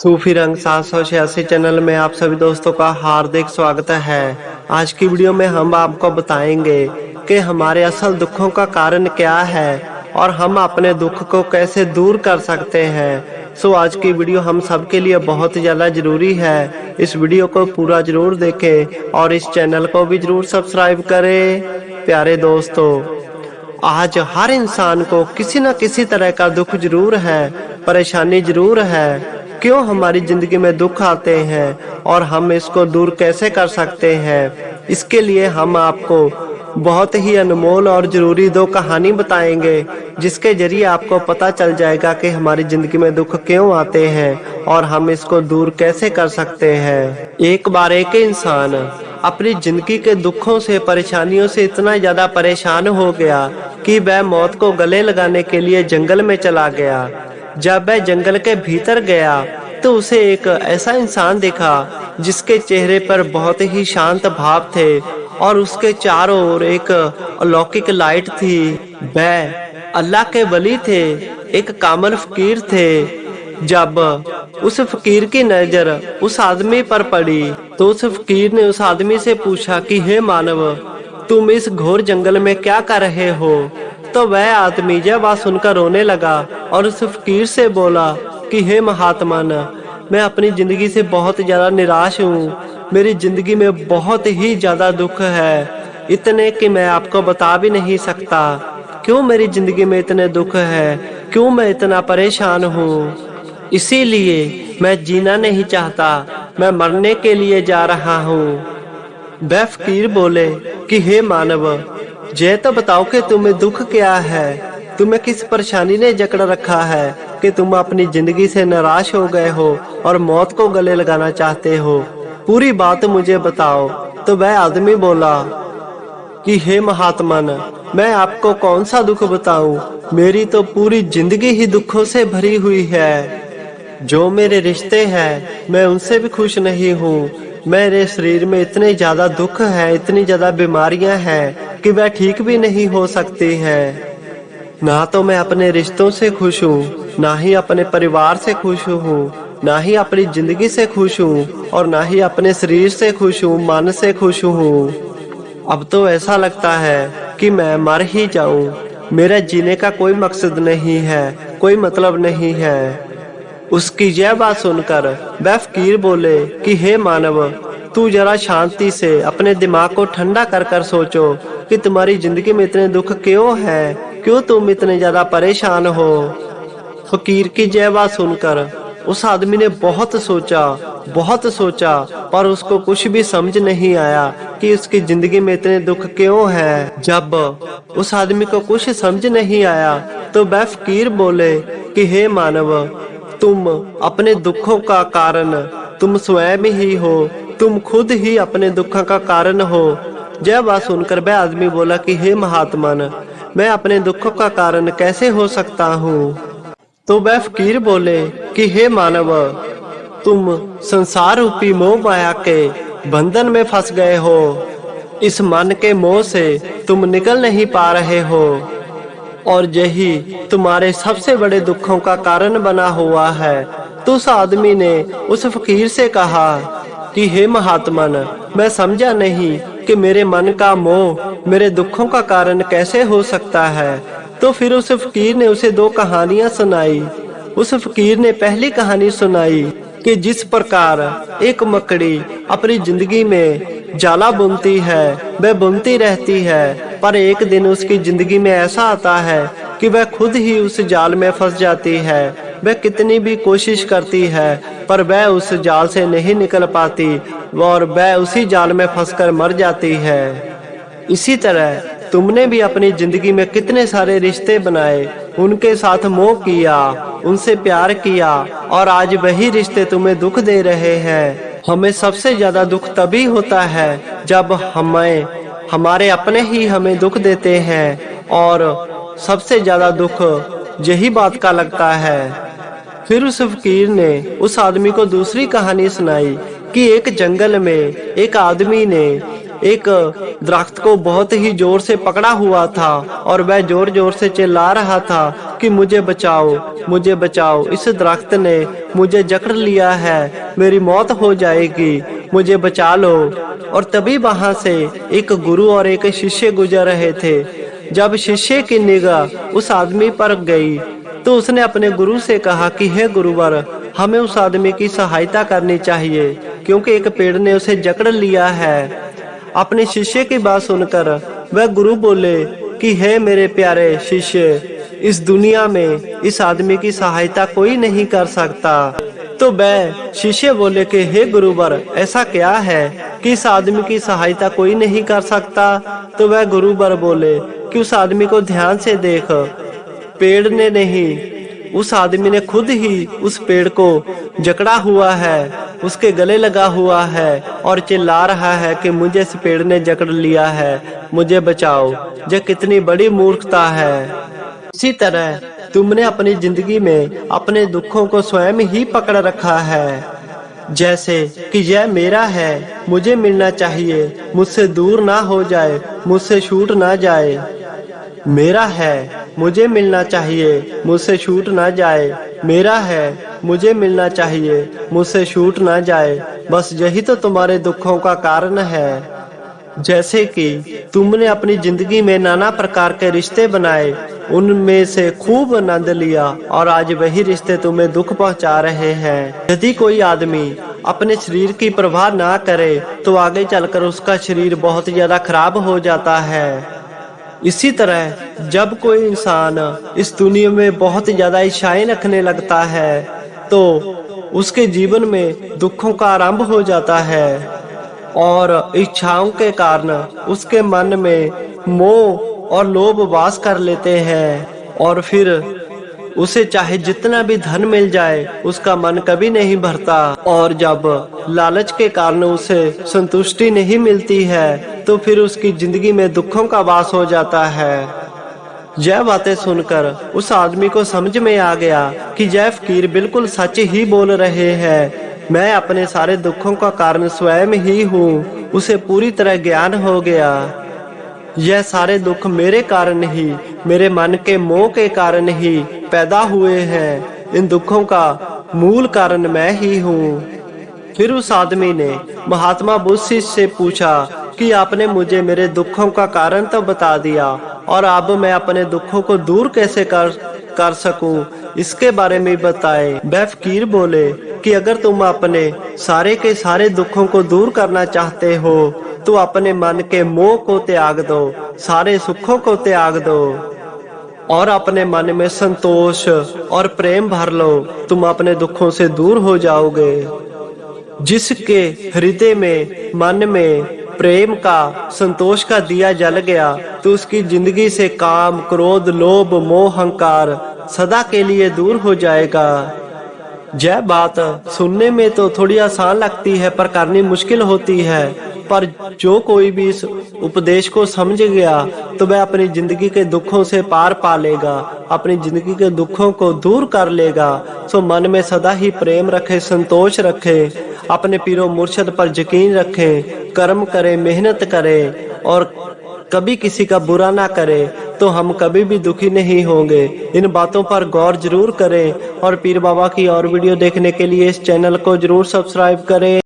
सूफी रंग 786 चैनल में आप सभी दोस्तों का हार्दिक स्वागत है। आज की वीडियो में हम आपको बताएंगे कि हमारे असल दुखों का कारण क्या है और हम अपने दुख को कैसे दूर कर सकते हैं। सो आज की वीडियो हम सबके लिए बहुत ज़्यादा ज़रूरी है। इस वीडियो को पूरा ज़रूर देखें और इस चैनल को भी ज़रूर सब्सक्राइब करें। प्यारे दोस्तों, आज हर इंसान को किसी न किसी तरह का दुख जरूर है, परेशानी जरूर है। क्यों हमारी जिंदगी में दुख आते हैं और हम इसको दूर कैसे कर सकते हैं, इसके लिए हम आपको बहुत ही अनमोल और ज़रूरी दो कहानी बताएंगे, जिसके जरिए आपको पता चल जाएगा कि हमारी ज़िंदगी में दुख क्यों आते हैं और हम इसको दूर कैसे कर सकते हैं। एक बार एक इंसान अपनी ज़िंदगी के दुखों से, परेशानियों से इतना ज़्यादा परेशान हो गया कि वह मौत को गले लगाने के लिए जंगल में चला गया। जब वह जंगल के भीतर गया तो उसे एक ऐसा इंसान दिखा जिसके चेहरे पर बहुत ही शांत भाव थे और उसके चारों ओर एक अलौकिक लाइट थी। वह अल्लाह के वली थे, एक कामल फकीर थे। जब उस फकीर की नजर उस आदमी पर पड़ी तो उस फकीर ने उस आदमी से पूछा कि हे मानव, तुम इस घोर जंगल में क्या कर रहे हो? तो वह आदमी यह बात सुनकर रोने लगा और उस फकीर से बोला कि हे महात्मन, मैं अपनी जिंदगी से बहुत ज्यादा निराश हूँ। मेरी जिंदगी में बहुत ही ज्यादा दुख है, इतने कि मैं आपको बता भी नहीं सकता। क्यों मेरी जिंदगी में इतने दुख है, क्यों मैं इतना परेशान हूँ? इसीलिए मैं जीना नहीं चाहता, मैं मरने के लिए जा रहा हूँ। वह फकीर बोले कि हे मानव, ये तो बताओ कि तुम्हें दुख क्या है, तुम्हें किस परेशानी ने जकड़ रखा है कि तुम अपनी जिंदगी से निराश हो गए हो और मौत को गले लगाना चाहते हो। पूरी बात मुझे बताओ। तो वह आदमी बोला कि हे महात्मन, मैं आपको कौन सा दुख बताऊं, मेरी तो पूरी जिंदगी ही दुखों से भरी हुई है। जो मेरे रिश्ते हैं मैं उनसे भी खुश नहीं हूँ। मेरे शरीर में इतने ज्यादा दुख है, इतनी ज्यादा बीमारियां हैं कि वह ठीक भी नहीं हो सकती है। ना तो मैं अपने रिश्तों से खुश हूँ, ना ही अपने परिवार से खुश हूँ, ना ही अपनी जिंदगी से खुश हूँ और ना ही अपने शरीर से खुश हूँ, मन से खुश हूँ। अब तो ऐसा लगता है कि मैं मर ही जाऊं। मेरा जीने का कोई मकसद नहीं है, कोई मतलब नहीं है। उसकी यह बात सुनकर वह फकीर बोले कि हे मानव, तू जरा शांति से अपने दिमाग को ठंडा कर कर सोचो कि तुम्हारी जिंदगी में इतने दुख क्यों है, क्यों तुम इतने ज्यादा परेशान हो। फकीर की यह बात सुनकर उस आदमी ने बहुत सोचा पर उसको कुछ भी समझ नहीं आया कि उसकी जिंदगी में इतने दुख क्यों है। जब उस आदमी को कुछ समझ नहीं आया तो वह फकीर बोले कि हे मानव, तुम अपने दुखों का कारण तुम स्वयं ही हो, तुम खुद ही अपने दुखों का कारण हो। यह बात सुनकर वह आदमी बोला कि हे महात्मन, मैं अपने दुखों का कारण कैसे हो सकता हूँ? तो वह फकीर बोले कि हे मानव, तुम संसार रूपी मोह माया के बंधन में फंस गए हो। इस मन के मोह से तुम निकल नहीं पा रहे हो और यही तुम्हारे सबसे बड़े दुखों का कारण बना हुआ है। तो उस आदमी ने उस फकीर से कहा कि हे महात्मन, मैं समझा नहीं कि मेरे मन का मोह मेरे दुखों का कारण कैसे हो सकता है। तो फिर उस फकीर ने उसे दो कहानियां सुनाई। उस फकीर ने पहली कहानी सुनाई कि जिस प्रकार एक मकड़ी अपनी जिंदगी में जाला बुनती है, वह बुनती रहती है, पर एक दिन उसकी जिंदगी में ऐसा आता है कि वह खुद ही उस जाल में फंस जाती है। वह कितनी भी कोशिश करती है पर वह उस जाल से नहीं निकल पाती और वह उसी जाल में फंसकर मर जाती है। इसी तरह तुमने भी अपनी जिंदगी में कितने सारे रिश्ते बनाए, उनके साथ मोह किया, उनसे प्यार किया और आज वही रिश्ते तुम्हें दुख दे रहे हैं। हमें सबसे ज्यादा दुख तभी होता है जब हमारे अपने ही हमें दुख देते हैं और सबसे ज्यादा दुख यही बात का लगता है। फिर उस फकीर ने उस आदमी को दूसरी कहानी सुनाई कि एक जंगल में एक आदमी ने एक दरख्त को बहुत ही जोर से पकड़ा हुआ था और वह जोर जोर से चिल्ला रहा था कि मुझे बचाओ, मुझे बचाओ, इस दरख्त ने मुझे जकड़ लिया है, मेरी मौत हो जाएगी, मुझे बचा लो। और तभी वहां से एक गुरु और एक शिष्य गुजर रहे थे। जब शिष्य की निगाह उस आदमी पर गई तो उसने अपने गुरु से कहा कि हे गुरुवर, हमें उस आदमी की सहायता करनी चाहिए क्योंकि एक पेड़ ने उसे जकड़ लिया है। अपने शिष्य की बात सुनकर वह गुरु बोले कि हे मेरे प्यारे शिष्य, इस दुनिया में इस आदमी की सहायता कोई नहीं कर सकता। तो वह शिष्य बोले कि हे गुरुवर, ऐसा क्या है कि इस आदमी की सहायता कोई नहीं कर सकता? तो वह गुरुवर बोले कि उस आदमी को ध्यान से देख, पेड़ ने नहीं, उस आदमी ने खुद ही उस पेड़ को जकड़ा हुआ है, उसके गले लगा हुआ है और चिल्ला रहा है कि मुझे इस पेड़ ने जकड़ लिया है, मुझे बचाओ। यह कितनी बड़ी मूर्खता है। इसी तरह तुमने अपनी जिंदगी में अपने दुखों को स्वयं ही पकड़ रखा है, जैसे कि यह मेरा है, मुझे मिलना चाहिए, मुझसे दूर ना हो जाए, मुझसे छूट ना जाए। मेरा है, मुझे मिलना चाहिए, मुझसे छूट ना जाए। मेरा है, मुझे मिलना चाहिए, मुझसे छूट ना जाए। बस यही तो तुम्हारे दुखों का कारण है। जैसे कि तुमने अपनी जिंदगी में नाना प्रकार के रिश्ते बनाए, उनमें से खूब आनंद लिया और आज वही रिश्ते तुम्हें दुख पहुंचा रहे हैं। यदि कोई आदमी अपने शरीर की परवाह ना करे तो आगे चलकर उसका शरीर बहुत ज्यादा खराब हो जाता है। इसी तरह जब कोई इंसान इस दुनिया में बहुत ज्यादा इच्छाएं रखने लगता है तो उसके जीवन में दुखों का आरंभ हो जाता है और इच्छाओं के कारण उसके मन में मोह और लोभ वास कर लेते हैं और फिर उसे चाहे जितना भी धन मिल जाए उसका मन कभी नहीं भरता। और जब लालच के कारण उसे संतुष्टि नहीं मिलती है तो फिर उसकी जिंदगी में दुखों का वास हो जाता है। यह बातें सुनकर उस आदमी को समझ में आ गया कि यह फकीर बिल्कुल सच ही बोल रहे हैं, मैं अपने सारे दुखों का कारण स्वयं ही हूँ। उसे पूरी तरह ज्ञान हो गया, यह सारे दुख मेरे कारण ही, मेरे मन के मोह के कारण ही पैदा हुए हैं। इन दुखों का मूल कारण मैं ही हूँ। फिर उस आदमी ने महात्मा बुद्ध से पूछा कि आपने मुझे मेरे दुखों का कारण तो बता दिया और अब मैं अपने दुखों को दूर कैसे कर सकूं, इसके बारे में बताएं। वह फकीर बोले कि अगर तुम अपने सारे के सारे दुखों को दूर करना चाहते हो तो अपने मन के मोह को त्याग दो, सारे सुखों को त्याग दो और अपने मन में संतोष और प्रेम भर लो, तुम अपने दुखों से दूर हो जाओगे। जिसके हृदय में, मन में प्रेम का, संतोष का दिया जल गया तो उसकी जिंदगी से काम, क्रोध, लोभ, मोह, अहंकार सदा के लिए दूर हो जाएगा। यह बात सुनने में तो थोड़ी आसान लगती है पर करनी मुश्किल होती है, पर जो कोई भी इस उपदेश को समझ गया तो वह अपनी जिंदगी के दुखों से पार पा लेगा, अपनी जिंदगी के दुखों को दूर कर लेगा। सो मन में सदा ही प्रेम रखे, संतोष रखे, अपने पीरो मुर्शद पर यकीन रखे, कर्म करे, मेहनत करे और कभी किसी का बुरा ना करे तो हम कभी भी दुखी नहीं होंगे। इन बातों पर गौर जरूर करें और पीर बाबा की और वीडियो देखने के लिए इस चैनल को जरूर सब्सक्राइब करें।